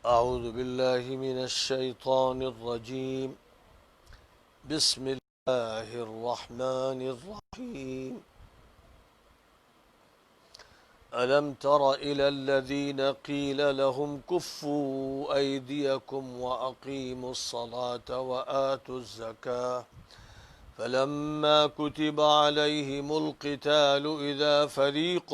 أعوذ بالله من الشيطان الرجيم. بسم الله الرحمن الرحيم. ألم تر إلى الذين قيل لهم كفوا أيديكم وأقيموا الصلاة وآتوا الزكاة فلما كتب عليهم القتال إذا فريق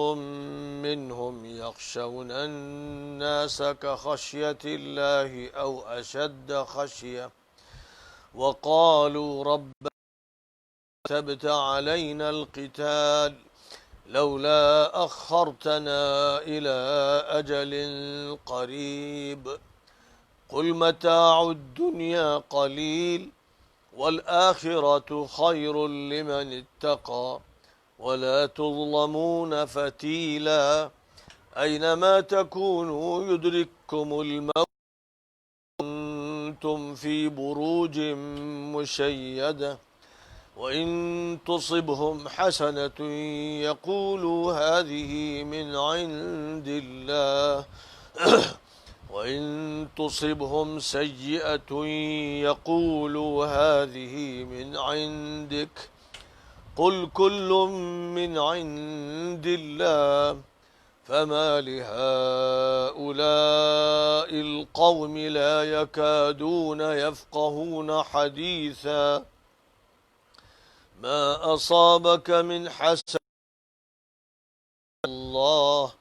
منهم يخشون الناس كخشية الله أو أشد خشية وقالوا ربنا كتبت علينا القتال لولا أخرتنا إلى أجل قريب قل متاع الدنيا قليل والآخرة خير لمن اتقى ولا تظلمون فتيلا أينما تكونوا يدرككم الموت كنتم في بروج مشيدة وإن تصبهم حسنة يقولوا هذه من عند الله وإن تصبهم سيئة يقولوا هذه من عندك قل كل من عند الله فما لهؤلاء القوم لا يكادون يفقهون حديثا ما أصابك من حسنة الله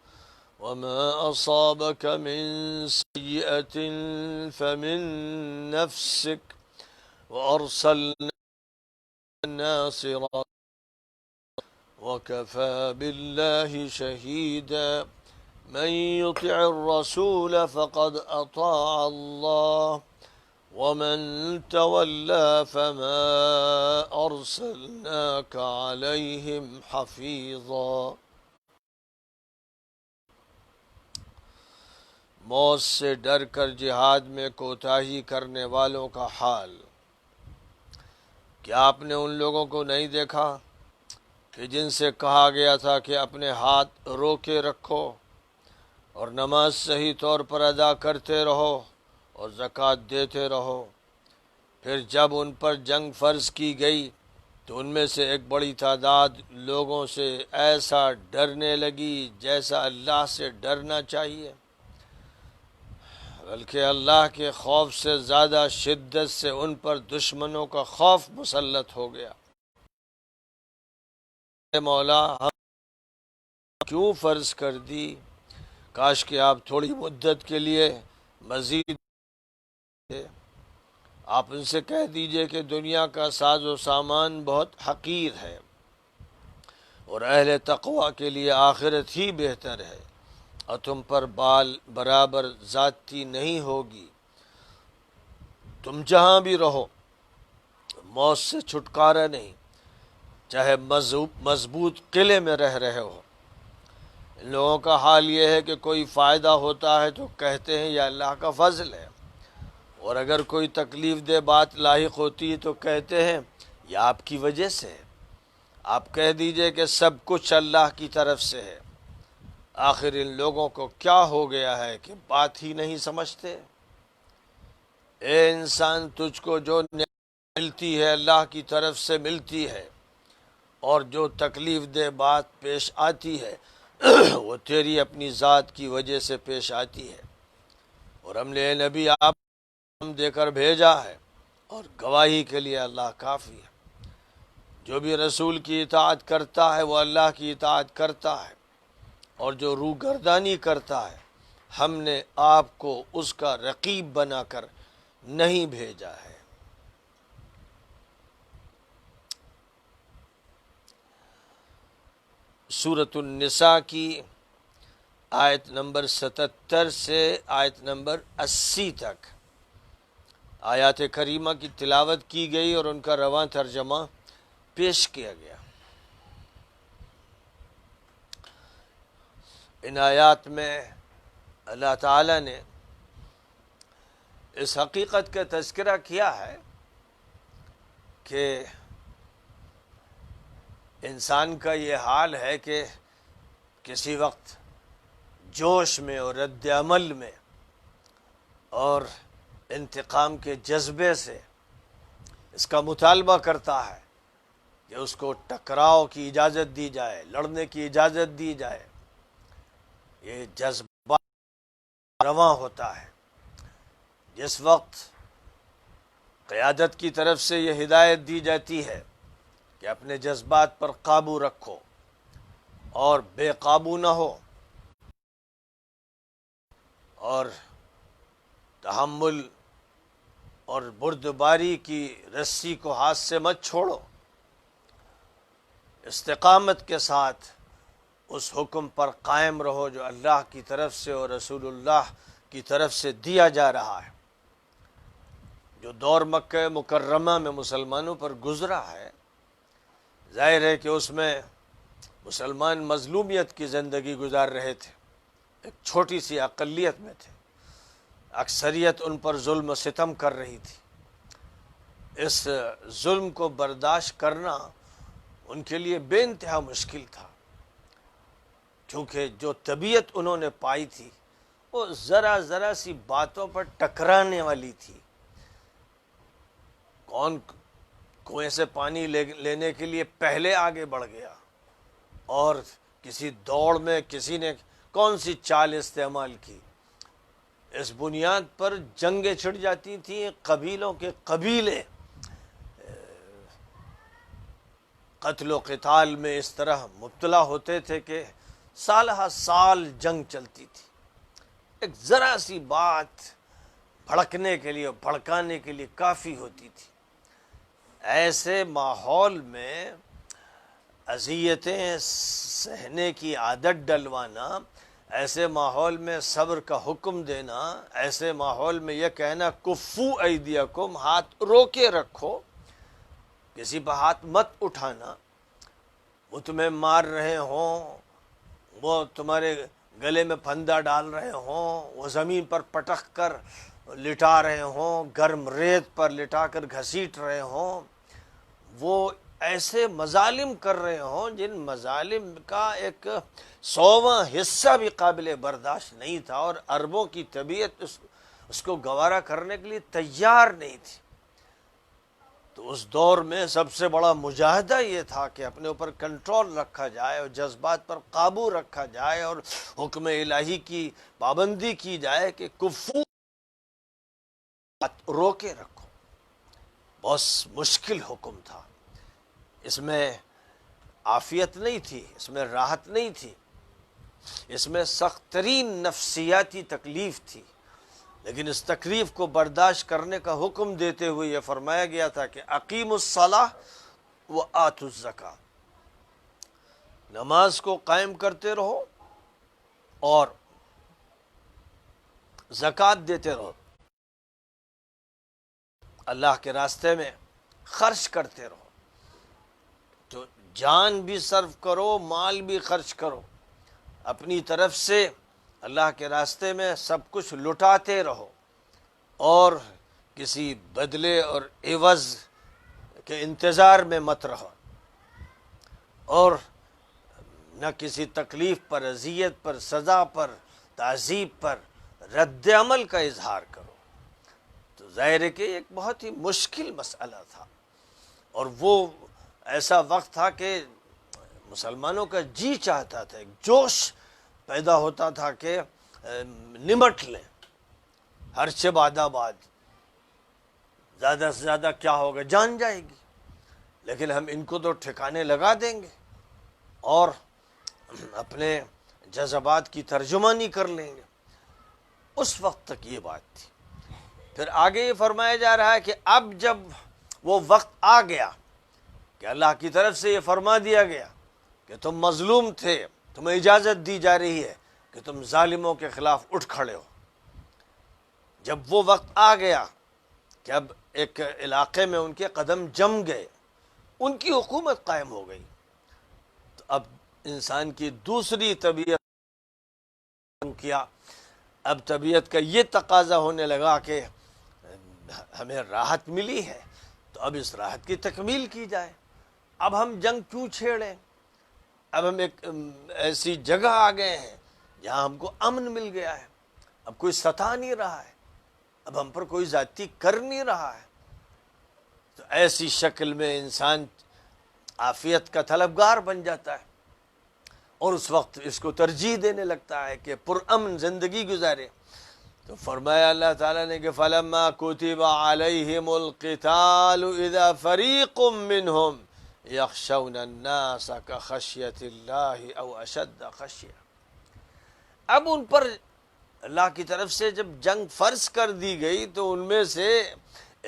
وما أصابك من سيئة فمن نفسك وأرسلنا ناصرا وكفى بالله شهيدا من يطع الرسول فقد أطاع الله ومن تولى فما أرسلناك عليهم حفيظا. موت سے ڈر کر جہاد میں کوتاہی کرنے والوں کا حال. کیا آپ نے ان لوگوں کو نہیں دیکھا کہ جن سے کہا گیا تھا کہ اپنے ہاتھ روکے رکھو اور نماز صحیح طور پر ادا کرتے رہو اور زکوٰۃ دیتے رہو، پھر جب ان پر جنگ فرض کی گئی تو ان میں سے ایک بڑی تعداد لوگوں سے ایسا ڈرنے لگی جیسا اللہ سے ڈرنا چاہیے، بلکہ اللہ کے خوف سے زیادہ شدت سے ان پر دشمنوں کا خوف مسلط ہو گیا. اے مولا، ہم کیوں فرض کر دی؟ کاش کہ آپ تھوڑی مدت کے لیے مزید تھے. آپ ان سے کہہ دیجئے کہ دنیا کا ساز و سامان بہت حقیر ہے اور اہل تقوی کے لیے آخرت ہی بہتر ہے، اور تم پر بال برابر زیادتی نہیں ہوگی. تم جہاں بھی رہو موت سے چھٹکارا نہیں، چاہے مضبوط قلعے میں رہ رہے ہو. ان لوگوں کا حال یہ ہے کہ کوئی فائدہ ہوتا ہے تو کہتے ہیں یہ اللہ کا فضل ہے، اور اگر کوئی تکلیف دہ بات لاحق ہوتی ہے تو کہتے ہیں یہ آپ کی وجہ سے ہے. آپ کہہ دیجئے کہ سب کچھ اللہ کی طرف سے ہے. آخر ان لوگوں کو کیا ہو گیا ہے کہ بات ہی نہیں سمجھتے؟ اے انسان، تجھ کو جو نعمت ملتی ہے اللہ کی طرف سے ملتی ہے، اور جو تکلیف دہ بات پیش آتی ہے وہ تیری اپنی ذات کی وجہ سے پیش آتی ہے. اور ہم نے نبی آپ دے کر بھیجا ہے، اور گواہی کے لیے اللہ کافی ہے. جو بھی رسول کی اطاعت کرتا ہے وہ اللہ کی اطاعت کرتا ہے، اور جو روگردانی کرتا ہے ہم نے آپ کو اس کا رقیب بنا کر نہیں بھیجا ہے. سورۃ النساء کی آیت نمبر 77 سے آیت نمبر 80 تک آیات کریمہ کی تلاوت کی گئی اور ان کا رواں ترجمہ پیش کیا گیا. ان آیات میں اللہ تعالیٰ نے اس حقیقت کا تذکرہ کیا ہے کہ انسان کا یہ حال ہے کہ کسی وقت جوش میں اور رد عمل میں اور انتقام کے جذبے سے اس کا مطالبہ کرتا ہے کہ اس کو ٹکراؤ کی اجازت دی جائے، لڑنے کی اجازت دی جائے، یہ جذبہ رواں ہوتا ہے۔ جس وقت قیادت کی طرف سے یہ ہدایت دی جاتی ہے کہ اپنے جذبات پر قابو رکھو اور بے قابو نہ ہو، اور تحمل اور بردباری کی رسی کو ہاتھ سے مت چھوڑو، استقامت کے ساتھ اس حکم پر قائم رہو جو اللہ کی طرف سے اور رسول اللہ کی طرف سے دیا جا رہا ہے۔ جو دور مکہ مکرمہ میں مسلمانوں پر گزرا ہے، ظاہر ہے کہ اس میں مسلمان مظلومیت کی زندگی گزار رہے تھے، ایک چھوٹی سی اقلیت میں تھے، اکثریت ان پر ظلم و ستم کر رہی تھی۔ اس ظلم کو برداشت کرنا ان کے لیے بے انتہا مشکل تھا، کیونکہ جو طبیعت انہوں نے پائی تھی وہ ذرا ذرا سی باتوں پر ٹکرانے والی تھی۔ کون کنویں سے پانی لینے کے لیے پہلے آگے بڑھ گیا، اور کسی دوڑ میں کسی نے کون سی چال استعمال کی، اس بنیاد پر جنگیں چھڑ جاتی تھیں، قبیلوں کے قبیلے قتل و قتال میں اس طرح مبتلا ہوتے تھے کہ سال ہا سال جنگ چلتی تھی۔ ایک ذرا سی بات بھڑکنے کے لیے، بھڑکانے کے لیے کافی ہوتی تھی۔ ایسے ماحول میں اذیتیں سہنے کی عادت ڈلوانا، ایسے ماحول میں صبر کا حکم دینا، ایسے ماحول میں یہ کہنا کفو ایدیکم، ہاتھ روکے رکھو، کسی پہ ہاتھ مت اٹھانا، وہ تمہیں مار رہے ہوں، وہ تمہارے گلے میں پھندا ڈال رہے ہوں، وہ زمین پر پٹک کر لٹا رہے ہوں، گرم ریت پر لٹا کر گھسیٹ رہے ہوں، وہ ایسے مظالم کر رہے ہوں جن مظالم کا ایک 100واں حصہ بھی قابل برداشت نہیں تھا، اور عربوں کی طبیعت اس کو گوارا کرنے کے لیے تیار نہیں تھی۔ تو اس دور میں سب سے بڑا مجاہدہ یہ تھا کہ اپنے اوپر کنٹرول رکھا جائے اور جذبات پر قابو رکھا جائے اور حکم الہی کی پابندی کی جائے کہ کفو روکے رکھو۔ بہت مشکل حکم تھا، اس میں عافیت نہیں تھی، اس میں راحت نہیں تھی، اس میں سخت ترین نفسیاتی تکلیف تھی، لیکن اس تکلیف کو برداشت کرنے کا حکم دیتے ہوئے یہ فرمایا گیا تھا کہ اقیموا الصلاۃ وآتوا الزکاۃ، نماز کو قائم کرتے رہو اور زکوٰۃ دیتے رہو، اللہ کے راستے میں خرچ کرتے رہو، تو جان بھی صرف کرو، مال بھی خرچ کرو، اپنی طرف سے اللہ کے راستے میں سب کچھ لٹاتے رہو، اور کسی بدلے اور عوض کے انتظار میں مت رہو، اور نہ کسی تکلیف پر، اذیت پر، سزا پر، تعذیب پر رد عمل کا اظہار کرو۔ تو ظاہر ہے کہ ایک بہت ہی مشکل مسئلہ تھا، اور وہ ایسا وقت تھا کہ مسلمانوں کا جی چاہتا تھا، ایک جوش پیدا ہوتا تھا کہ نمٹ لیں، ہر سے بعد زیادہ سے زیادہ کیا ہوگا، جان جائے گی، لیکن ہم ان کو تو ٹھکانے لگا دیں گے اور اپنے جذبات کی ترجمانی کر لیں گے۔ اس وقت تک یہ بات تھی۔ پھر آگے یہ فرمایا جا رہا ہے کہ اب جب وہ وقت آ گیا کہ اللہ کی طرف سے یہ فرما دیا گیا کہ تم مظلوم تھے، تمہیں اجازت دی جا رہی ہے کہ تم ظالموں کے خلاف اٹھ کھڑے ہو، جب وہ وقت آ گیا کہ اب ایک علاقے میں ان کے قدم جم گئے، ان کی حکومت قائم ہو گئی، تو اب انسان کی دوسری طبیعت کیا، اب طبیعت کا یہ تقاضا ہونے لگا کہ ہمیں راحت ملی ہے تو اب اس راحت کی تکمیل کی جائے، اب ہم جنگ کیوں چھیڑیں، اب ہم ایک ایسی جگہ آ گئے ہیں جہاں ہم کو امن مل گیا ہے، اب کوئی ستا نہیں رہا ہے، اب ہم پر کوئی ذاتی کر نہیں رہا ہے، تو ایسی شکل میں انسان عافیت کا طلبگار بن جاتا ہے، اور اس وقت اس کو ترجیح دینے لگتا ہے کہ پرامن زندگی گزارے۔ تو فرمایا اللہ تعالیٰ نے کہ فَلَمَّا كُتِبَ عَلَيْهِمُ الْقِتَالُ إِذَا فَرِيقٌ مِّنْهُمْ يَخْشَوْنَ النَّاسَ كَخَشْيَةِ اللَّهِ أَوْ أَشَدَّ خَشْيَةً۔ اب ان پر اللہ کی طرف سے جب جنگ فرض کر دی گئی تو ان میں سے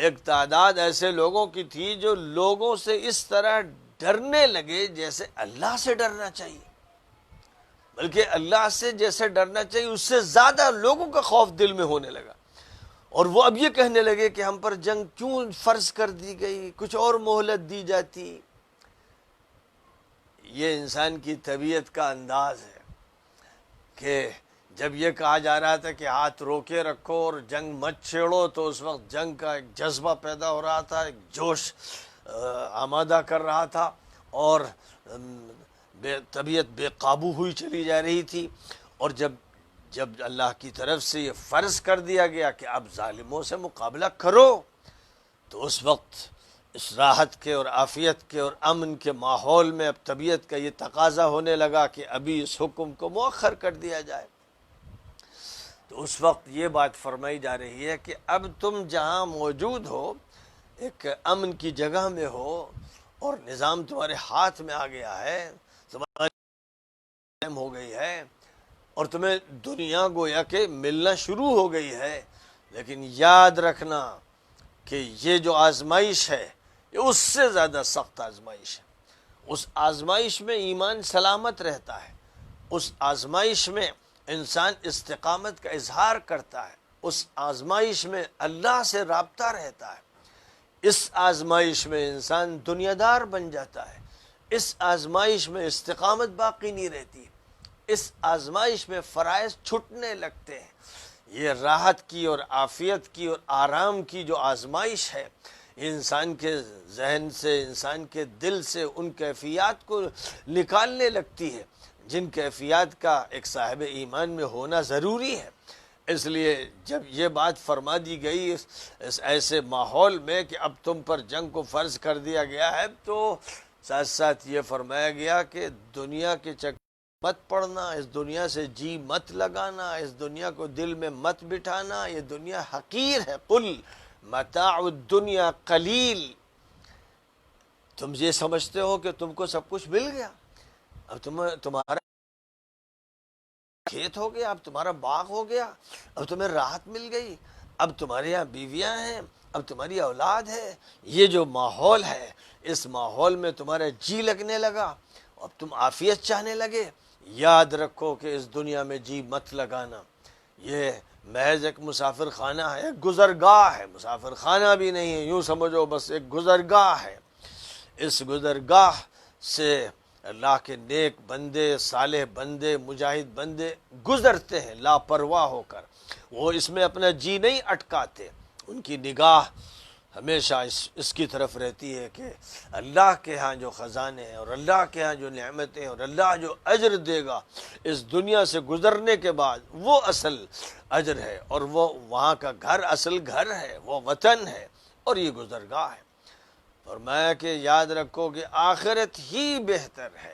ایک تعداد ایسے لوگوں کی تھی جو لوگوں سے اس طرح ڈرنے لگے جیسے اللہ سے ڈرنا چاہیے، بلکہ اللہ سے جیسے ڈرنا چاہیے اس سے زیادہ لوگوں کا خوف دل میں ہونے لگا، اور وہ اب یہ کہنے لگے کہ ہم پر جنگ کیوں فرض کر دی گئی، کچھ اور مہلت دی جاتی۔ یہ انسان کی طبیعت کا انداز ہے کہ جب یہ کہا جا رہا تھا کہ ہاتھ روکے رکھو اور جنگ مت چھیڑو، تو اس وقت جنگ کا ایک جذبہ پیدا ہو رہا تھا، ایک جوش آمادہ کر رہا تھا، اور طبیعت بے قابو ہوئی چلی جا رہی تھی۔ اور جب اللہ کی طرف سے یہ فرض کر دیا گیا کہ اب ظالموں سے مقابلہ کرو، تو اس وقت اس راحت کے اور عافیت کے اور امن کے ماحول میں اب طبیعت کا یہ تقاضا ہونے لگا کہ ابھی اس حکم کو مؤخر کر دیا جائے۔ تو اس وقت یہ بات فرمائی جا رہی ہے کہ اب تم جہاں موجود ہو، ایک امن کی جگہ میں ہو، اور نظام تمہارے ہاتھ میں آ گیا ہے، تمہاری ٹائم ہو گئی ہے، اور تمہیں دنیا گویا کہ ملنا شروع ہو گئی ہے، لیکن یاد رکھنا کہ یہ جو آزمائش ہے یہ اس سے زیادہ سخت آزمائش ہے۔ اس آزمائش میں ایمان سلامت رہتا ہے، اس آزمائش میں انسان استقامت کا اظہار کرتا ہے، اس آزمائش میں اللہ سے رابطہ رہتا ہے، اس آزمائش میں انسان دنیا دار بن جاتا ہے، اس آزمائش میں استقامت باقی نہیں رہتی، اس آزمائش میں فرائض چھٹنے لگتے ہیں۔ یہ راحت کی اور عافیت کی اور آرام کی جو آزمائش ہے، انسان کے ذہن سے، انسان کے دل سے ان کیفیات کو نکالنے لگتی ہے جن کیفیات کا ایک صاحب ایمان میں ہونا ضروری ہے۔ اس لیے جب یہ بات فرما دی گئی اس ایسے ماحول میں کہ اب تم پر جنگ کو فرض کر دیا گیا ہے، تو ساتھ ساتھ یہ فرمایا گیا کہ دنیا کے چکر مت پڑنا، اس دنیا سے جی مت لگانا، اس دنیا کو دل میں مت بٹھانا، یہ دنیا حقیر ہے۔ قل متاع الدنیا قلیل، تم یہ سمجھتے ہو کہ تم کو سب کچھ مل گیا، اب تمہارا کھیت ہو گیا، اب تمہارا باغ ہو گیا، اب تمہیں راحت مل گئی، اب تمہارے یہاں بیویاں ہیں، اب تمہاری اولاد ہے، یہ جو ماحول ہے اس ماحول میں تمہارا جی لگنے لگا، اب تم عافیت چاہنے لگے۔ یاد رکھو کہ اس دنیا میں جی مت لگانا، یہ محض ایک مسافر خانہ ہے، ایک گزرگاہ ہے، مسافر خانہ بھی نہیں ہے، یوں سمجھو بس ایک گزرگاہ ہے۔ اس گزرگاہ سے اللہ کے نیک بندے، صالح بندے، مجاہد بندے گزرتے ہیں لاپرواہ ہو کر، وہ اس میں اپنا جی نہیں اٹکاتے، ان کی نگاہ ہمیشہ اس کی طرف رہتی ہے کہ اللہ کے ہاں جو خزانے ہیں اور اللہ کے ہاں جو نعمتیں ہیں اور اللہ جو اجر دے گا اس دنیا سے گزرنے کے بعد، وہ اصل اجر ہے، اور وہ وہاں کا گھر اصل گھر ہے، وہ وطن ہے، اور یہ گزرگاہ ہے۔ فرمایا کہ یاد رکھو کہ آخرت ہی بہتر ہے۔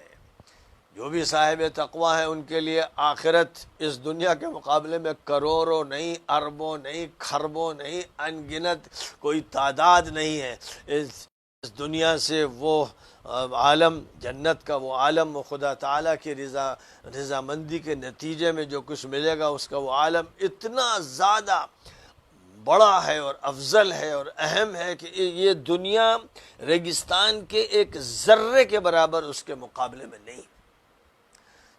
جو بھی صاحب تقویٰ ہیں ان کے لیے آخرت اس دنیا کے مقابلے میں کروڑوں نہیں، اربوں نہیں، خربوں نہیں، ان گنت کوئی تعداد نہیں ہے۔ اس دنیا سے وہ عالم، جنت کا وہ عالم، وہ خدا تعالیٰ کی رضامندی کے نتیجے میں جو کچھ ملے گا، اس کا وہ عالم اتنا زیادہ بڑا ہے اور افضل ہے اور اہم ہے کہ یہ دنیا ریگستان کے ایک ذرے کے برابر اس کے مقابلے میں نہیں۔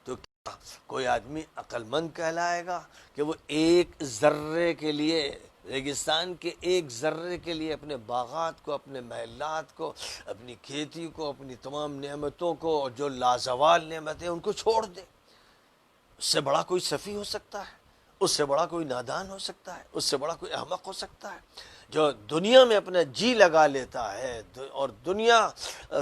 تو کیا کوئی آدمی عقل مند کہلائے گا کہ وہ ایک ذرے کے لیے، ریگستان کے ایک ذرے کے لیے اپنے باغات کو، اپنے محلات کو، اپنی کھیتی کو، اپنی تمام نعمتوں کو، اور جو لازوال نعمتیں ان کو چھوڑ دے؟ اس سے بڑا کوئی سفیہ ہو سکتا ہے؟ اس سے بڑا کوئی نادان ہو سکتا ہے؟ اس سے بڑا کوئی احمق ہو سکتا ہے؟ جو دنیا میں اپنا جی لگا لیتا ہے اور دنیا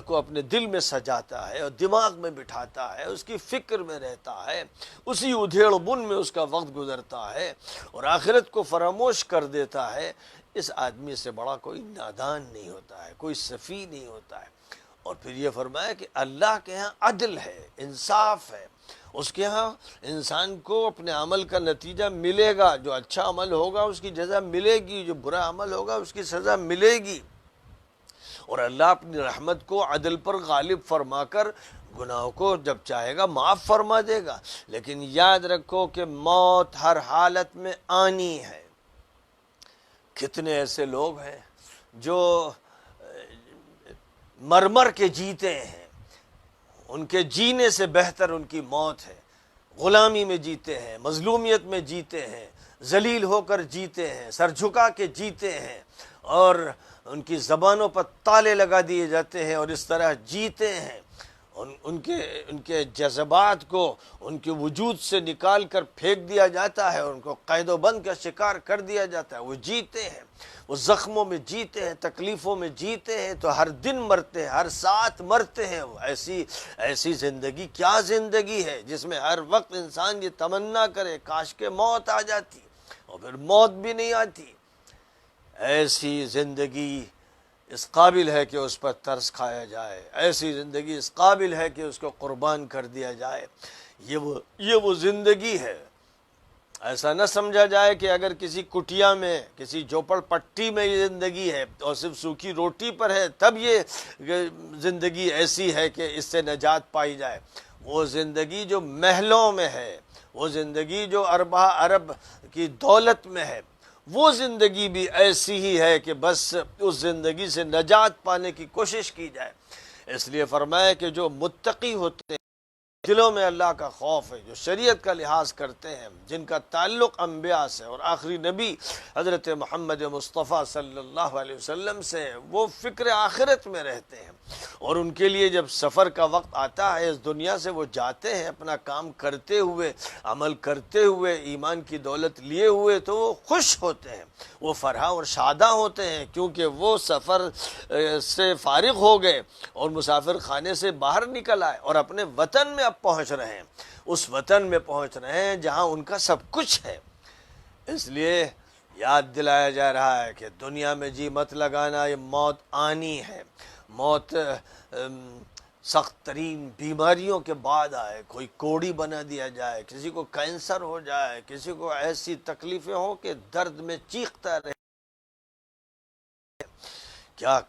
کو اپنے دل میں سجاتا ہے اور دماغ میں بٹھاتا ہے، اس کی فکر میں رہتا ہے، اسی ادھیڑ بن میں اس کا وقت گزرتا ہے اور آخرت کو فراموش کر دیتا ہے، اس آدمی سے بڑا کوئی نادان نہیں ہوتا ہے، کوئی سفیہ نہیں ہوتا ہے۔ اور پھر یہ فرمایا کہ اللہ کے ہاں عدل ہے، انصاف ہے، اس کے ہاں انسان کو اپنے عمل کا نتیجہ ملے گا، جو اچھا عمل ہوگا اس کی جزا ملے گی، جو برا عمل ہوگا اس کی سزا ملے گی، اور اللہ اپنی رحمت کو عدل پر غالب فرما کر گناہوں کو جب چاہے گا معاف فرما دے گا۔ لیکن یاد رکھو کہ موت ہر حالت میں آنی ہے۔ کتنے ایسے لوگ ہیں جو مر کے جیتے ہیں، ان کے جینے سے بہتر ان کی موت ہے۔ غلامی میں جیتے ہیں، مظلومیت میں جیتے ہیں، ذلیل ہو کر جیتے ہیں، سر جھکا کے جیتے ہیں، اور ان کی زبانوں پر تالے لگا دیے جاتے ہیں اور اس طرح جیتے ہیں۔ ان کے جذبات کو ان کے وجود سے نکال کر پھینک دیا جاتا ہے، ان کو قید و بند کا شکار کر دیا جاتا ہے۔ وہ جیتے ہیں، وہ زخموں میں جیتے ہیں، تکلیفوں میں جیتے ہیں، تو ہر دن مرتے ہیں، ہر ساتھ مرتے ہیں۔ ایسی زندگی کیا زندگی ہے جس میں ہر وقت انسان یہ تمنا کرے کاش کہ موت آ جاتی، اور پھر موت بھی نہیں آتی۔ ایسی زندگی اس قابل ہے کہ اس پر ترس کھایا جائے، ایسی زندگی اس قابل ہے کہ اس کو قربان کر دیا جائے۔ یہ وہ زندگی ہے۔ ایسا نہ سمجھا جائے کہ اگر کسی کٹیا میں، کسی جھوپڑ پٹی میں یہ زندگی ہے اور صرف سوکھی روٹی پر ہے تب یہ زندگی ایسی ہے کہ اس سے نجات پائی جائے۔ وہ زندگی جو محلوں میں ہے، وہ زندگی جو ارب کی دولت میں ہے، وہ زندگی بھی ایسی ہی ہے کہ بس اس زندگی سے نجات پانے کی کوشش کی جائے۔ اس لیے فرمایا کہ جو متقی ہوتے ہیں، دلوں میں اللہ کا خوف ہے، جو شریعت کا لحاظ کرتے ہیں، جن کا تعلق انبیاء سے اور آخری نبی حضرت محمد مصطفیٰ صلی اللہ علیہ وسلم سے، وہ فکر آخرت میں رہتے ہیں، اور ان کے لیے جب سفر کا وقت آتا ہے اس دنیا سے، وہ جاتے ہیں اپنا کام کرتے ہوئے، عمل کرتے ہوئے، ایمان کی دولت لیے ہوئے، تو وہ خوش ہوتے ہیں، وہ فرحاں اور شاداں ہوتے ہیں، کیونکہ وہ سفر سے فارغ ہو گئے اور مسافر خانے سے باہر نکل آئے اور اپنے وطن میں اب پہنچ رہے ہیں، اس وطن میں پہنچ رہے ہیں جہاں ان کا سب کچھ ہے۔ اس لیے یاد دلایا جا رہا ہے کہ دنیا میں جی مت لگانا، یہ موت آنی ہے۔ موت سخت ترین بیماریوں کے بعد آئے، کوئی کوڑی بنا دیا جائے، کسی کو کینسر ہو جائے، کسی کو ایسی تکلیفیں ہوں کہ درد میں چیختا رہے۔ کیا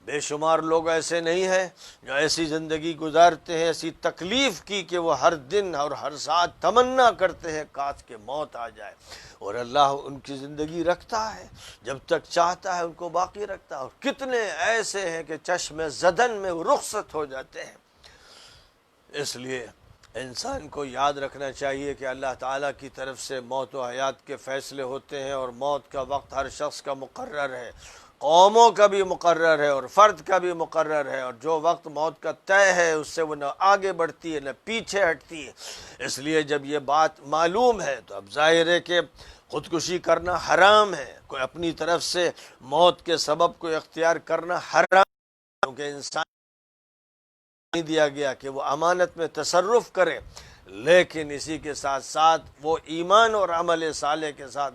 بے شمار لوگ ایسے نہیں ہیں جو ایسی زندگی گزارتے ہیں، ایسی تکلیف کی کہ وہ ہر دن اور ہر ساتھ تمنا کرتے ہیں کاش کہ موت آ جائے، اور اللہ ان کی زندگی رکھتا ہے، جب تک چاہتا ہے ان کو باقی رکھتا ہے۔ اور کتنے ایسے ہیں کہ چشم زدن میں وہ رخصت ہو جاتے ہیں۔ اس لیے انسان کو یاد رکھنا چاہیے کہ اللہ تعالیٰ کی طرف سے موت و حیات کے فیصلے ہوتے ہیں، اور موت کا وقت ہر شخص کا مقرر ہے، قوموں کا بھی مقرر ہے اور فرد کا بھی مقرر ہے، اور جو وقت موت کا طے ہے اس سے وہ نہ آگے بڑھتی ہے نہ پیچھے ہٹتی ہے۔ اس لیے جب یہ بات معلوم ہے تو اب ظاہر ہے کہ خودکشی کرنا حرام ہے، کوئی اپنی طرف سے موت کے سبب کو اختیار کرنا حرام ہے، کیونکہ انسان نہیں دیا گیا کہ وہ امانت میں تصرف کرے، لیکن اسی کے ساتھ ساتھ وہ ایمان اور عمل صالح کے ساتھ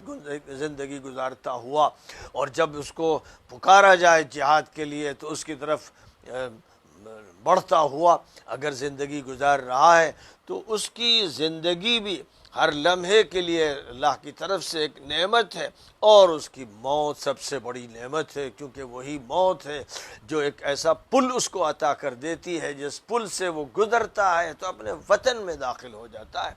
زندگی گزارتا ہوا، اور جب اس کو پکارا جائے جہاد کے لیے تو اس کی طرف بڑھتا ہوا اگر زندگی گزار رہا ہے، تو اس کی زندگی بھی ہر لمحے کے لیے اللہ کی طرف سے ایک نعمت ہے، اور اس کی موت سب سے بڑی نعمت ہے، کیونکہ وہی موت ہے جو ایک ایسا پل اس کو عطا کر دیتی ہے جس پل سے وہ گزرتا ہے تو اپنے وطن میں داخل ہو جاتا ہے۔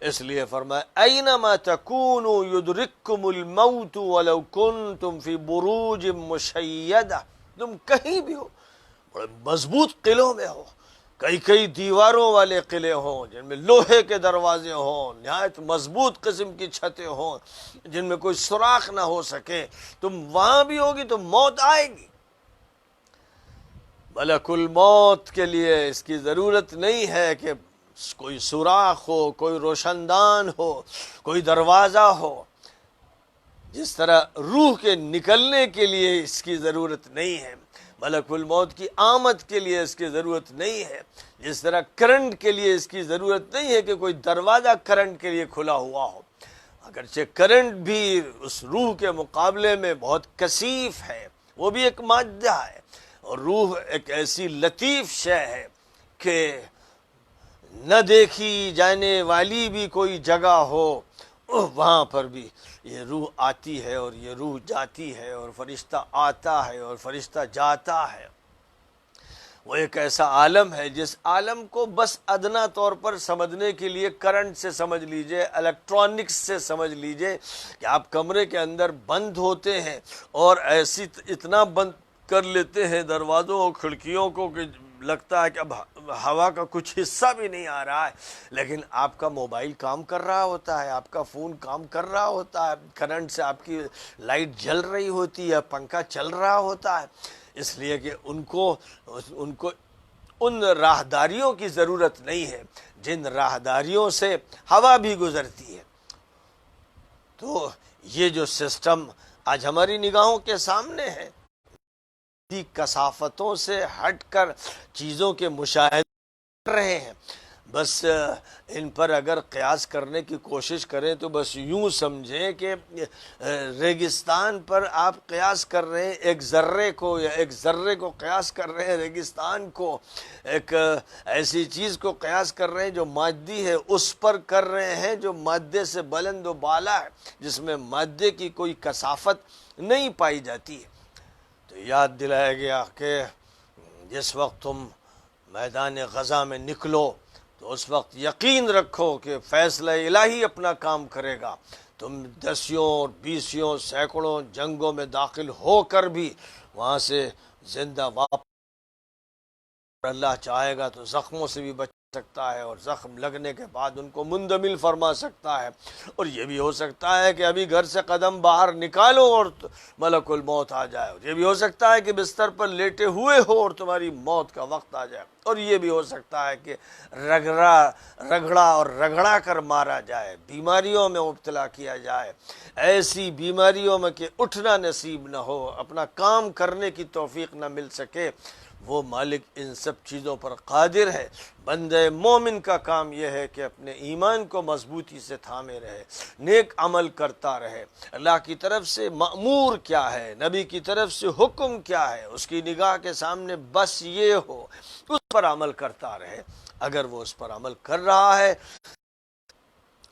اس لیے فرمایا اینما تکونوا یدرککم الموت ولو کنتم فی بروج مشیدہ، تم کہیں بھی ہو، بڑے مضبوط قلعوں میں ہو، کئی دیواروں والے قلعے ہوں جن میں لوہے کے دروازے ہوں، نہایت مضبوط قسم کی چھتیں ہوں جن میں کوئی سوراخ نہ ہو سکے، تم وہاں بھی ہوگی تو موت آئے گی۔ ملک الموت کے لیے اس کی ضرورت نہیں ہے کہ کوئی سوراخ ہو، کوئی روشن دان ہو، کوئی دروازہ ہو۔ جس طرح روح کے نکلنے کے لیے اس کی ضرورت نہیں ہے، ملک الموت کی آمد کے لیے اس کی ضرورت نہیں ہے، جس طرح کرنٹ کے لیے اس کی ضرورت نہیں ہے کہ کوئی دروازہ کرنٹ کے لیے کھلا ہوا ہو، اگرچہ کرنٹ بھی اس روح کے مقابلے میں بہت کثیف ہے، وہ بھی ایک مادہ ہے، اور روح ایک ایسی لطیف شے ہے کہ نہ دیکھی جانے والی بھی کوئی جگہ ہو وہاں پر بھی یہ روح آتی ہے اور یہ روح جاتی ہے، اور فرشتہ آتا ہے اور فرشتہ جاتا ہے۔ وہ ایک ایسا عالم ہے جس عالم کو بس ادنا طور پر سمجھنے کے لیے کرنٹ سے سمجھ لیجئے، الیکٹرانکس سے سمجھ لیجئے کہ آپ کمرے کے اندر بند ہوتے ہیں اور ایسی اتنا بند کر لیتے ہیں دروازوں اور کھڑکیوں کو کہ لگتا ہے کہ اب ہوا کا کچھ حصہ بھی نہیں آ رہا ہے، لیکن آپ کا موبائل کام کر رہا ہوتا ہے، آپ کا فون کام کر رہا ہوتا ہے، کرنٹ سے آپ کی لائٹ جل رہی ہوتی ہے، پنکھا چل رہا ہوتا ہے، اس لیے کہ ان کو ان راہداریوں کی ضرورت نہیں ہے جن راہداریوں سے ہوا بھی گزرتی ہے۔ تو یہ جو سسٹم آج ہماری نگاہوں کے سامنے ہے، کثافتوں سے ہٹ کر چیزوں کے مشاہدے کر رہے ہیں، بس ان پر اگر قیاس کرنے کی کوشش کریں تو بس یوں سمجھیں کہ ریگستان پر آپ قیاس کر رہے ہیں ایک ذرے کو، یا ایک ذرے کو قیاس کر رہے ہیں ریگستان کو، ایک ایسی چیز کو قیاس کر رہے ہیں جو مادی ہے، اس پر کر رہے ہیں جو مادے سے بلند و بالا ہے، جس میں مادے کی کوئی کثافت نہیں پائی جاتی ہے۔ تو یاد دلایا گیا کہ جس وقت تم میدان غزہ میں نکلو تو اس وقت یقین رکھو کہ فیصلہ الہی اپنا کام کرے گا، تم 10 20 سینکڑوں جنگوں میں داخل ہو کر بھی وہاں سے زندہ واپس، اللہ چاہے گا تو زخموں سے بھی بچ سکتا ہے، اور زخم لگنے کے بعد ان کو مندمل فرما سکتا ہے، اور یہ بھی ہو سکتا ہے کہ ابھی گھر سے قدم باہر نکالو اور ملک الموت آ جائے، اور یہ بھی ہو سکتا ہے کہ بستر پر لیٹے ہوئے ہو اور تمہاری موت کا وقت آ جائے، اور یہ بھی ہو سکتا ہے کہ رگڑا کر مارا جائے، بیماریوں میں مبتلا کیا جائے، ایسی بیماریوں میں کہ اٹھنا نصیب نہ ہو، اپنا کام کرنے کی توفیق نہ مل سکے۔ وہ مالک ان سب چیزوں پر قادر ہے۔ بندہ مومن کا کام یہ ہے کہ اپنے ایمان کو مضبوطی سے تھامے رہے، نیک عمل کرتا رہے، اللہ کی طرف سے مأمور کیا ہے، نبی کی طرف سے حکم کیا ہے، اس کی نگاہ کے سامنے بس یہ ہو، اس پر عمل کرتا رہے۔ اگر وہ اس پر عمل کر رہا ہے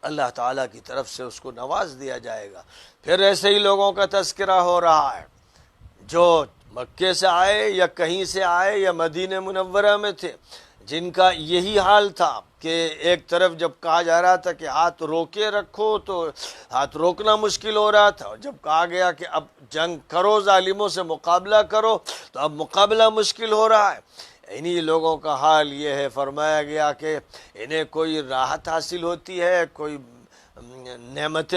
اللہ تعالیٰ کی طرف سے اس کو نواز دیا جائے گا۔ پھر ایسے ہی لوگوں کا تذکرہ ہو رہا ہے جو مکے سے آئے یا کہیں سے آئے یا مدینہ منورہ میں تھے، جن کا یہی حال تھا کہ ایک طرف جب کہا جا رہا تھا کہ ہاتھ روکے رکھو تو ہاتھ روکنا مشکل ہو رہا تھا، اور جب کہا گیا کہ اب جنگ کرو، ظالموں سے مقابلہ کرو، تو اب مقابلہ مشکل ہو رہا ہے۔ انہی لوگوں کا حال یہ ہے، فرمایا گیا کہ انہیں کوئی راحت حاصل ہوتی ہے، کوئی نعمت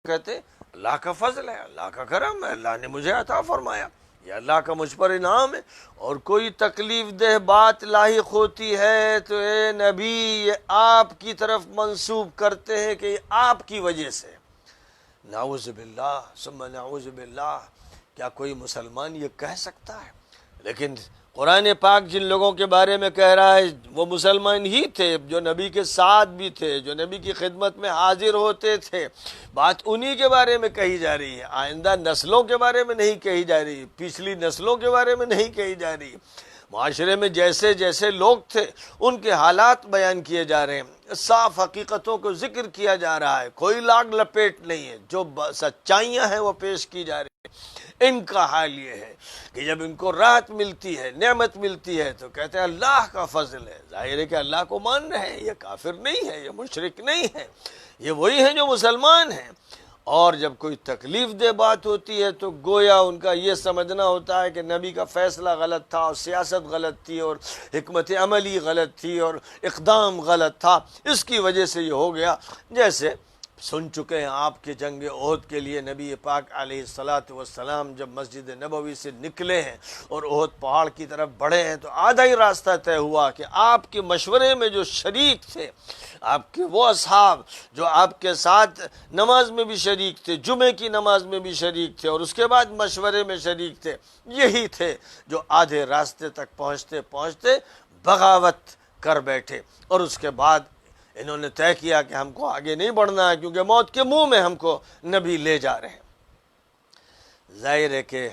کہتے اللہ کا فضل ہے، اللہ کا کرم ہے، اللہ نے مجھے عطا فرمایا، یہ اللہ کا مجھ پر انعام ہے، اور کوئی تکلیف دہ بات لاحق ہوتی ہے تو اے نبی یہ آپ کی طرف منسوب کرتے ہیں کہ یہ آپ کی وجہ سے۔ نعوذ باللہ ثم نعوذ باللہ، کیا کوئی مسلمان یہ کہہ سکتا ہے؟ لیکن قرآن پاک جن لوگوں کے بارے میں کہہ رہا ہے وہ مسلمان ہی تھے، جو نبی کے ساتھ بھی تھے، جو نبی کی خدمت میں حاضر ہوتے تھے، بات انہی کے بارے میں کہی جا رہی ہے، آئندہ نسلوں کے بارے میں نہیں کہی جا رہی، پچھلی نسلوں کے بارے میں نہیں کہی جا رہی۔ معاشرے میں جیسے جیسے لوگ تھے ان کے حالات بیان کیے جا رہے ہیں، صاف حقیقتوں کو ذکر کیا جا رہا ہے، کوئی لاگ لپیٹ نہیں ہے، جو سچائیاں ہیں وہ پیش کی جا رہی ہیں۔ ان کا حال یہ ہے کہ جب ان کو راحت ملتی ہے، نعمت ملتی ہے، تو کہتے ہیں اللہ کا فضل ہے۔ ظاہر ہے کہ اللہ کو مان رہے ہیں، یہ کافر نہیں ہے، یہ مشرک نہیں ہے، یہ وہی ہیں جو مسلمان ہیں۔ اور جب کوئی تکلیف دہ بات ہوتی ہے تو گویا ان کا یہ سمجھنا ہوتا ہے کہ نبی کا فیصلہ غلط تھا، اور سیاست غلط تھی، اور حکمت عملی غلط تھی، اور اقدام غلط تھا، اس کی وجہ سے یہ ہو گیا۔ جیسے سن چکے ہیں آپ کے جنگ احد کے لیے نبی پاک علیہ الصلاۃ والسلام جب مسجد نبوی سے نکلے ہیں اور احد پہاڑ کی طرف بڑھے ہیں تو آدھا ہی راستہ طے ہوا کہ آپ کے مشورے میں جو شریک تھے، آپ کے وہ اصحاب جو آپ کے ساتھ نماز میں بھی شریک تھے، جمعے کی نماز میں بھی شریک تھے اور اس کے بعد مشورے میں شریک تھے، یہی تھے جو آدھے راستے تک پہنچتے پہنچتے بغاوت کر بیٹھے، اور اس کے بعد انہوں نے طے کیا کہ ہم کو آگے نہیں بڑھنا ہے کیونکہ موت کے منہ میں ہم کو نبی لے جا رہے ہیں۔ ظاہر ہے کہ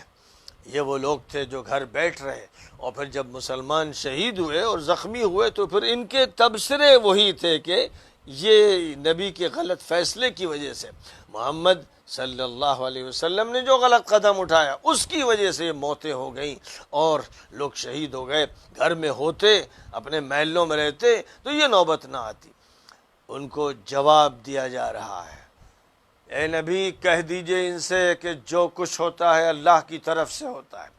یہ وہ لوگ تھے جو گھر بیٹھ رہے، اور پھر جب مسلمان شہید ہوئے اور زخمی ہوئے تو پھر ان کے تبصرے وہی تھے کہ یہ نبی کے غلط فیصلے کی وجہ سے، محمد صلی اللہ علیہ وسلم نے جو غلط قدم اٹھایا اس کی وجہ سے یہ موتیں ہو گئیں اور لوگ شہید ہو گئے۔ گھر میں ہوتے، اپنے محلوں میں رہتے تو یہ نوبت نہ آتی۔ ان کو جواب دیا جا رہا ہے، اے نبی کہہ دیجئے ان سے کہ جو کچھ ہوتا ہے اللہ کی طرف سے ہوتا ہے،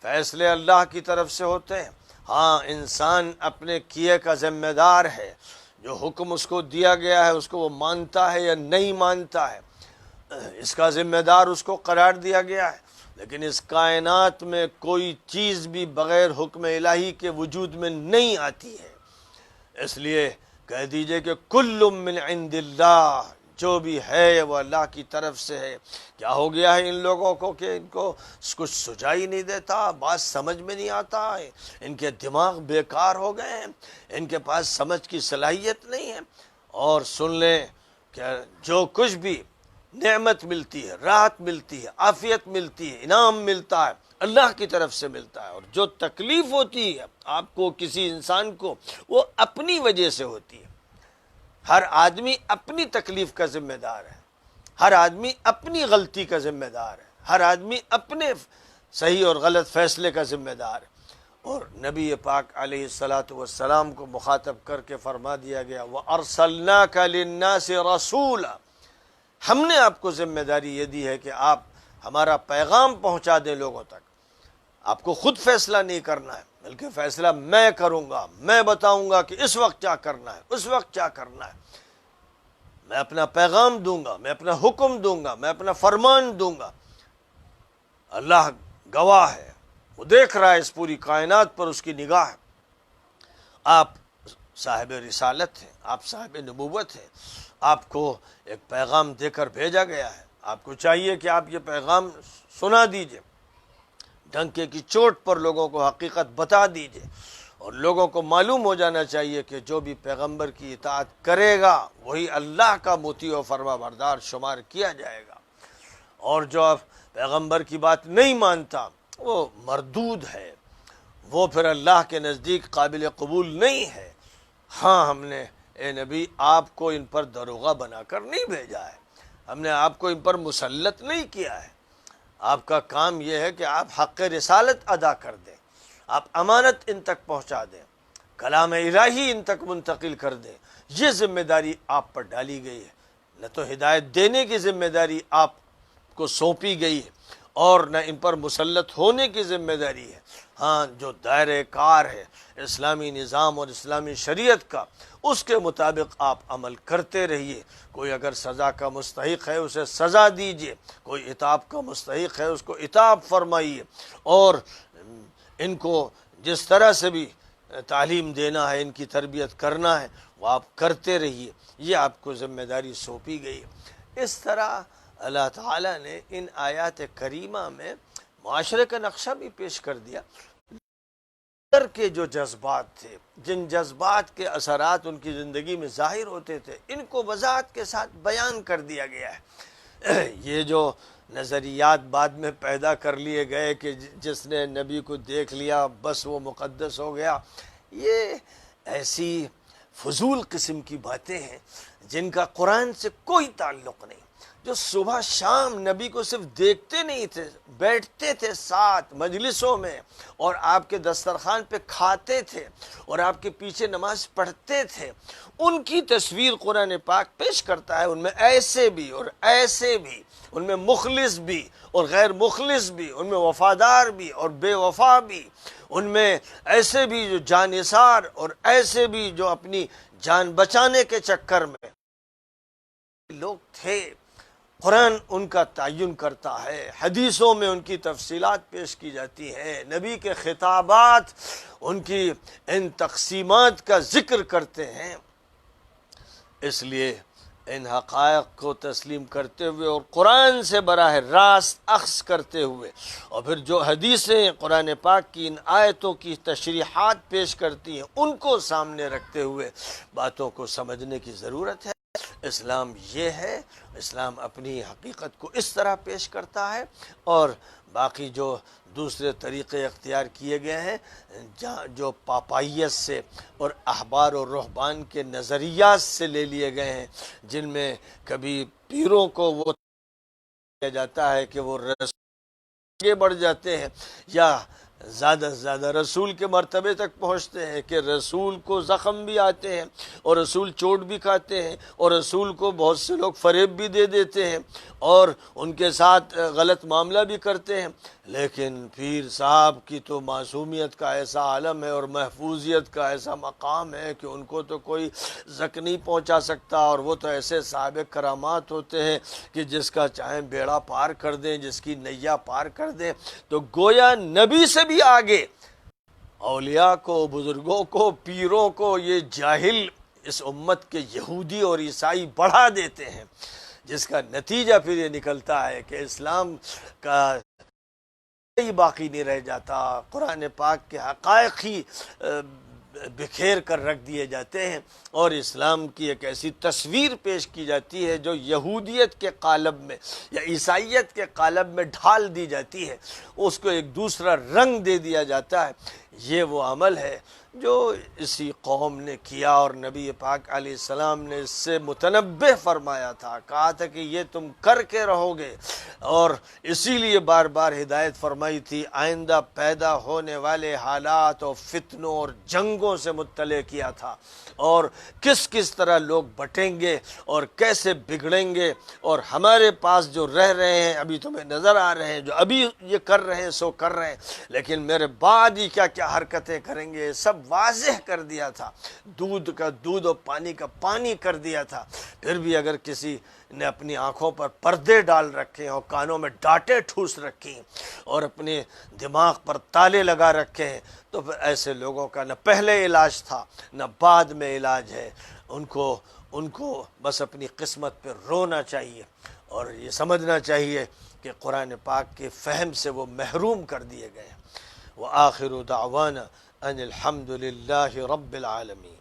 فیصلے اللہ کی طرف سے ہوتے ہیں۔ ہاں، انسان اپنے کیے کا ذمہ دار ہے، جو حکم اس کو دیا گیا ہے اس کو وہ مانتا ہے یا نہیں مانتا ہے، اس کا ذمہ دار اس کو قرار دیا گیا ہے۔ لیکن اس کائنات میں کوئی چیز بھی بغیر حکم الہی کے وجود میں نہیں آتی ہے، اس لیے کہہ دیجئے کہ کل من عند اللہ، جو بھی ہے وہ اللہ کی طرف سے ہے۔ کیا ہو گیا ہے ان لوگوں کو کہ ان کو کچھ سجائی نہیں دیتا، بات سمجھ میں نہیں آتا ہے، ان کے دماغ بیکار ہو گئے ہیں، ان کے پاس سمجھ کی صلاحیت نہیں ہے۔ اور سن لیں کہ جو کچھ بھی نعمت ملتی ہے، راحت ملتی ہے، عافیت ملتی ہے، انعام ملتا ہے، اللہ کی طرف سے ملتا ہے، اور جو تکلیف ہوتی ہے آپ کو، کسی انسان کو، وہ اپنی وجہ سے ہوتی ہے۔ ہر آدمی اپنی تکلیف کا ذمہ دار ہے، ہر آدمی اپنی غلطی کا ذمہ دار ہے، ہر آدمی اپنے صحیح اور غلط فیصلے کا ذمہ دار ہے۔ اور نبی پاک علیہ الصلاۃ والسلام کو مخاطب کر کے فرما دیا گیا وَأَرْسَلْنَاكَ لِلنَّاسِ رَسُولًا، ہم نے آپ کو ذمہ داری یہ دی ہے کہ آپ ہمارا پیغام پہنچا دیں لوگوں تک۔ آپ کو خود فیصلہ نہیں کرنا ہے، بلکہ فیصلہ میں کروں گا، میں بتاؤں گا کہ اس وقت کیا کرنا ہے، اس وقت کیا کرنا ہے۔ میں اپنا پیغام دوں گا، میں اپنا حکم دوں گا، میں اپنا فرمان دوں گا۔ اللہ گواہ ہے، وہ دیکھ رہا ہے اس پوری کائنات پر، اس کی نگاہ ہے۔ آپ صاحب رسالت ہیں، آپ صاحب نبوت ہیں، آپ کو ایک پیغام دے کر بھیجا گیا ہے، آپ کو چاہیے کہ آپ یہ پیغام سنا دیجئے، ڈنکے کی چوٹ پر لوگوں کو حقیقت بتا دیجئے، اور لوگوں کو معلوم ہو جانا چاہیے کہ جو بھی پیغمبر کی اطاعت کرے گا وہی اللہ کا مطیع و فرما بردار شمار کیا جائے گا، اور جو پیغمبر کی بات نہیں مانتا وہ مردود ہے، وہ پھر اللہ کے نزدیک قابل قبول نہیں ہے۔ ہاں، ہم نے اے نبی آپ کو ان پر داروغہ بنا کر نہیں بھیجا ہے، ہم نے آپ کو ان پر مسلط نہیں کیا ہے۔ آپ کا کام یہ ہے کہ آپ حق رسالت ادا کر دیں، آپ امانت ان تک پہنچا دیں، کلام الہی ان تک منتقل کر دیں۔ یہ ذمہ داری آپ پر ڈالی گئی ہے، نہ تو ہدایت دینے کی ذمہ داری آپ کو سونپی گئی ہے اور نہ ان پر مسلط ہونے کی ذمہ داری ہے۔ ہاں، جو دائرہ کار ہے اسلامی نظام اور اسلامی شریعت کا، اس کے مطابق آپ عمل کرتے رہیے۔ کوئی اگر سزا کا مستحق ہے اسے سزا دیجیے، کوئی عتاب کا مستحق ہے اس کو عتاب فرمائیے، اور ان کو جس طرح سے بھی تعلیم دینا ہے، ان کی تربیت کرنا ہے، وہ آپ کرتے رہیے۔ یہ آپ کو ذمہ داری سونپی گئی ہے۔ اس طرح اللہ تعالیٰ نے ان آیات کریمہ میں معاشرے کا نقشہ بھی پیش کر دیا۔ اندر کے جو جذبات تھے، جن جذبات کے اثرات ان کی زندگی میں ظاہر ہوتے تھے، ان کو وضاحت کے ساتھ بیان کر دیا گیا ہے۔ یہ جو نظریات بعد میں پیدا کر لیے گئے کہ جس نے نبی کو دیکھ لیا بس وہ مقدس ہو گیا، یہ ایسی فضول قسم کی باتیں ہیں جن کا قرآن سے کوئی تعلق نہیں۔ جو صبح شام نبی کو صرف دیکھتے نہیں تھے، بیٹھتے تھے ساتھ مجلسوں میں، اور آپ کے دسترخوان پہ کھاتے تھے اور آپ کے پیچھے نماز پڑھتے تھے، ان کی تصویر قرآن پاک پیش کرتا ہے۔ ان میں ایسے بھی اور ایسے بھی، ان میں مخلص بھی اور غیر مخلص بھی، ان میں وفادار بھی اور بے وفا بھی، ان میں ایسے بھی جو جان نثار اور ایسے بھی جو اپنی جان بچانے کے چکر میں لوگ تھے، قرآن ان کا تعین کرتا ہے، حدیثوں میں ان کی تفصیلات پیش کی جاتی ہیں، نبی کے خطابات ان کی ان تقسیمات کا ذکر کرتے ہیں۔ اس لیے ان حقائق کو تسلیم کرتے ہوئے اور قرآن سے براہ راست اخذ کرتے ہوئے، اور پھر جو حدیثیں قرآن پاک کی ان آیتوں کی تشریحات پیش کرتی ہیں ان کو سامنے رکھتے ہوئے باتوں کو سمجھنے کی ضرورت ہے۔ اسلام یہ ہے، اسلام اپنی حقیقت کو اس طرح پیش کرتا ہے، اور باقی جو دوسرے طریقے اختیار کیے گئے ہیں جو پاپائیت سے اور احبار و رہبان کے نظریات سے لے لیے گئے ہیں، جن میں کبھی پیروں کو وہ کیا جاتا ہے کہ وہ آگے بڑھ جاتے ہیں یا زیادہ سے زیادہ رسول کے مرتبے تک پہنچتے ہیں کہ رسول کو زخم بھی آتے ہیں اور رسول چوٹ بھی کھاتے ہیں، اور رسول کو بہت سے لوگ فریب بھی دے دیتے ہیں اور ان کے ساتھ غلط معاملہ بھی کرتے ہیں، لیکن پیر صاحب کی تو معصومیت کا ایسا عالم ہے اور محفوظیت کا ایسا مقام ہے کہ ان کو تو کوئی زک نہیں پہنچا سکتا، اور وہ تو ایسے صاحب کرامات ہوتے ہیں کہ جس کا چاہیں بیڑا پار کر دیں، جس کی نیا پار کر دیں۔ تو گویا نبی سے بھی آگے اولیاء کو، بزرگوں کو، پیروں کو یہ جاہل اس امت کے یہودی اور عیسائی بڑھا دیتے ہیں، جس کا نتیجہ پھر یہ نکلتا ہے کہ اسلام کا ہی باقی نہیں رہ جاتا، قرآن پاک کے حقائق ہی بکھیر کر رکھ دیے جاتے ہیں، اور اسلام کی ایک ایسی تصویر پیش کی جاتی ہے جو یہودیت کے قالب میں یا عیسائیت کے قالب میں ڈھال دی جاتی ہے، اس کو ایک دوسرا رنگ دے دیا جاتا ہے۔ یہ وہ عمل ہے جو اسی قوم نے کیا، اور نبی پاک علیہ السلام نے اس سے متنبہ فرمایا تھا، کہا تھا کہ یہ تم کر کے رہو گے، اور اسی لیے بار بار ہدایت فرمائی تھی، آئندہ پیدا ہونے والے حالات اور فتنوں اور جنگوں سے مطلع کیا تھا، اور کس کس طرح لوگ بٹیں گے اور کیسے بگڑیں گے، اور ہمارے پاس جو رہ رہے ہیں ابھی تمہیں نظر آ رہے ہیں، جو ابھی یہ کر رہے ہیں سو کر رہے ہیں، لیکن میرے بعد ہی کیا کیا حرکتیں کریں گے، سب واضح کر دیا تھا، دودھ کا دودھ اور پانی کا پانی کر دیا تھا۔ پھر بھی اگر کسی نے اپنی آنکھوں پر پردے ڈال رکھے اور کانوں میں ڈانٹیں ٹھوس رکھی اور اپنے دماغ پر تالے لگا رکھے ہیں، تو پھر ایسے لوگوں کا نہ پہلے علاج تھا نہ بعد میں علاج ہے۔ ان کو بس اپنی قسمت پہ رونا چاہیے اور یہ سمجھنا چاہیے کہ قرآن پاک کے فہم سے وہ محروم کر دیے گئے ہیں۔ وآخر دعوانا ان الحمد للہ رب العالمین۔